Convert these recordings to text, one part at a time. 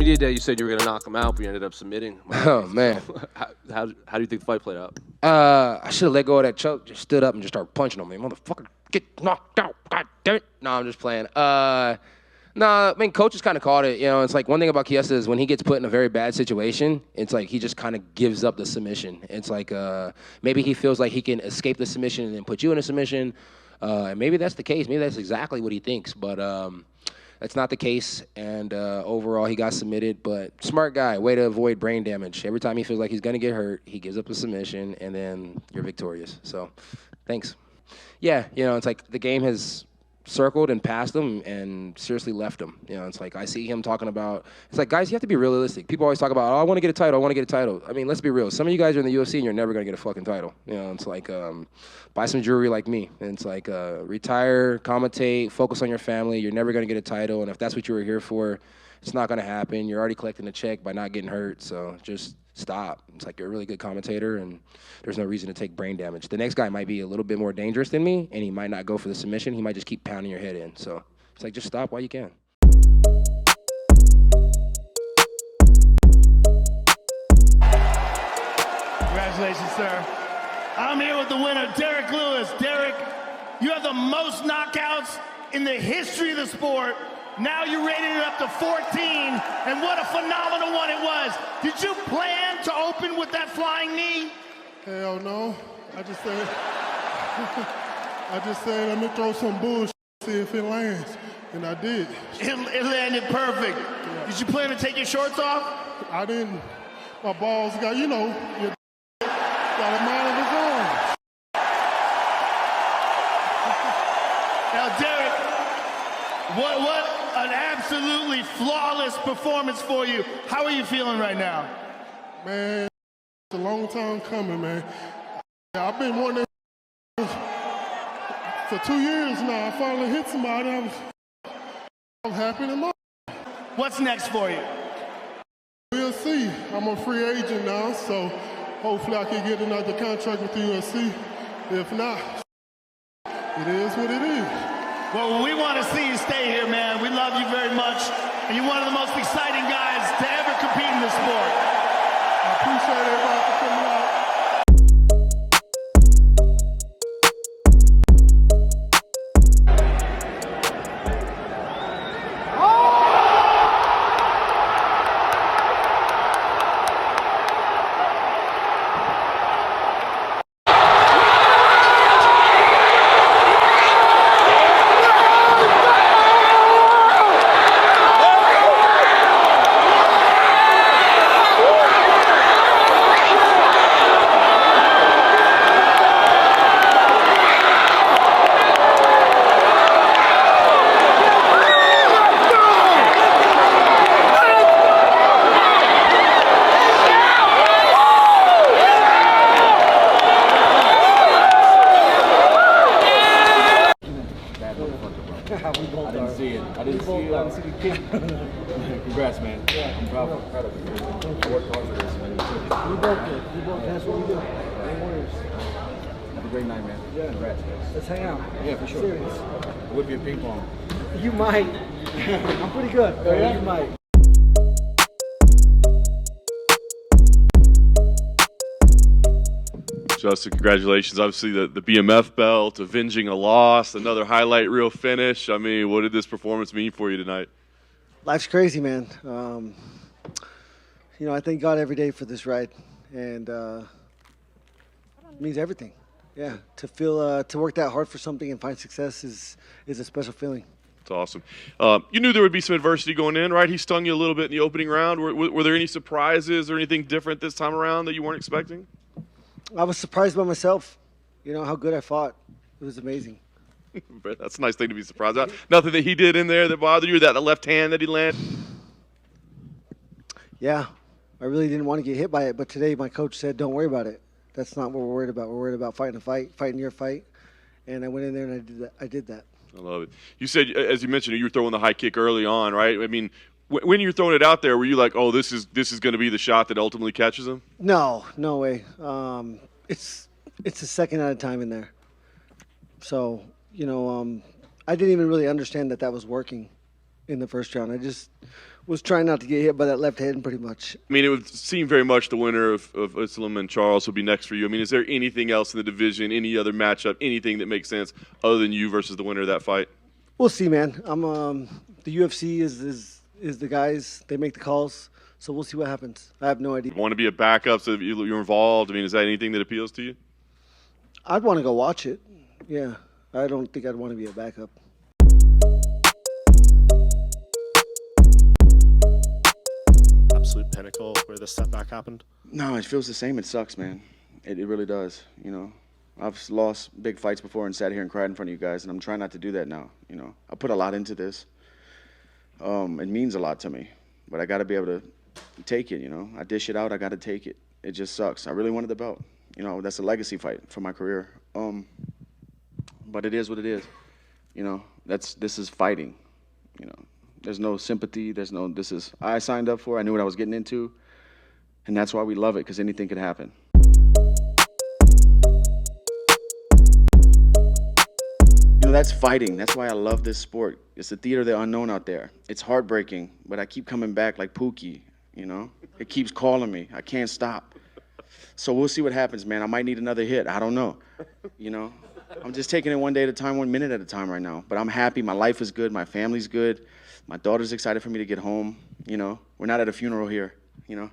media day, you said you were going to knock him out, but you ended up submitting. Oh, man. How do you think the fight played out? I should have let go of that choke, just stood up and just started punching on me. Motherfucker, get knocked out. God damn it. No, I'm just playing. I mean, coach has kind of called it. You know, it's like one thing about Chiesa is when he gets put in a very bad situation, it's like he just kind of gives up the submission. It's like maybe he feels like he can escape the submission and then put you in a submission. And maybe that's the case. Maybe that's exactly what he thinks. But that's not the case. And overall, he got submitted. But smart guy, way to avoid brain damage. Every time he feels like he's going to get hurt, he gives up a submission, and then you're victorious. So thanks. Yeah, you know, it's like the game has circled and passed him and seriously left him. You know, it's like I see him talking about, it's like, guys, you have to be realistic. People always talk about, oh, I want to get a title, I want to get a title. I mean, let's be real. Some of you guys are in the UFC and you're never going to get a fucking title. You know, it's like buy some jewelry like me. And it's like retire, commentate, focus on your family. You're never going to get a title. And if that's what you were here for, it's not going to happen. You're already collecting a check by not getting hurt. So just stop. It's like you're a really good commentator, and there's no reason to take brain damage. The next guy might be a little bit more dangerous than me, and he might not go for the submission. He might just keep pounding your head in. So it's like, just stop while you can. Congratulations, sir. I'm here with the winner, Derrick Lewis. Derrick, you have the most knockouts in the history of the sport. Now you rated it up to 14, and what a phenomenal one it was. Did you plan to open with that flying knee? Hell no. I just said, let me throw some bullshit, see if it lands. And I did. It landed perfect. Yeah. Did you plan to take your shorts off? I didn't. My balls got, you know, got a mind of its own. Now, Derrick, what an absolutely flawless performance for you. How are you feeling right now? Man, it's a long time coming, man. I've been wanting to for 2 years now. I finally hit somebody. I'm happy in my. What's next for you? We'll see. I'm a free agent now, so hopefully I can get another contract with the UFC. If not, it is what it is. Well, we want to see you stay here, man. We love you very much. And you're one of the most exciting guys to ever compete in the sport. I appreciate everybody for coming out. I didn't see the kick. Congrats, man. Yeah. I'm proud of you. I worked hard for this, man. We both did. That's what we do. No worries. Have a great night, man. Yeah. Congrats, guys. Let's hang out. Yeah, for sure. Serious. Would be a ping pong. You might. I'm pretty good. Oh, yeah? You might. Justin, congratulations. Obviously, the BMF belt, avenging a loss, another highlight reel finish. I mean, what did this performance mean for you tonight? Life's crazy, man. You know, I thank God every day for this ride, and it means everything. Yeah, to feel to work that hard for something and find success is a special feeling. It's awesome. You knew there would be some adversity going in, right? He stung you a little bit in the opening round. Were there any surprises or anything different this time around that you weren't expecting? I was surprised by myself, you know, how good I fought. It was amazing. That's a nice thing to be surprised about. Nothing that he did in there that bothered you, that the left hand that he landed? Yeah, I really didn't want to get hit by it, but today my coach said, don't worry about it. That's not what we're worried about. We're worried about fighting a fight, fighting your fight. And I went in there and I did that. I love it. You said, as you mentioned, you were throwing the high kick early on, right? I mean, when you're throwing it out there, were you like, oh, this is going to be the shot that ultimately catches him? No way. It's a second at a time in there. So, you know, I didn't even really understand that was working. in the first round. I just was trying not to get hit by that left hand pretty much. I mean, it would seem very much the winner of Islam and Charles would be next for you. I mean, is there anything else in the division, any other matchup, anything that makes sense other than you versus the winner of that fight? We'll see, man. The UFC is the guys. They make the calls. So we'll see what happens. I have no idea. Want to be a backup so that you're involved? I mean, is that anything that appeals to you? I'd want to go watch it. Yeah. I don't think I'd want to be a backup. Absolute pinnacle where this setback happened? No, it feels the same. It sucks, man. It really does. You know, I've lost big fights before and sat here and cried in front of you guys, and I'm trying not to do that now. You know, I put a lot into this. It means a lot to me, but I got to be able to take it. You know, I dish it out. I got to take it. It just sucks. I really wanted the belt. You know, that's a legacy fight for my career. But it is what it is. You know, this is fighting. You know. There's no sympathy. I signed up for it. I knew what I was getting into. And that's why we love it, because anything could happen. You know, that's fighting. That's why I love this sport. It's the theater of the unknown out there. It's heartbreaking, but I keep coming back like Pookie, you know? It keeps calling me. I can't stop. So we'll see what happens, man. I might need another hit. I don't know, you know? I'm just taking it one day at a time, 1 minute at a time right now. But I'm happy. My life is good. My family's good. My daughter's excited for me to get home. You know, we're not at a funeral here. You know,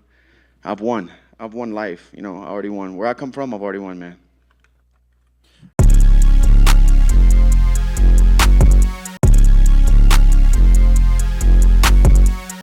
I've won. I've won life. You know, I already won. Where I come from, I've already won, man.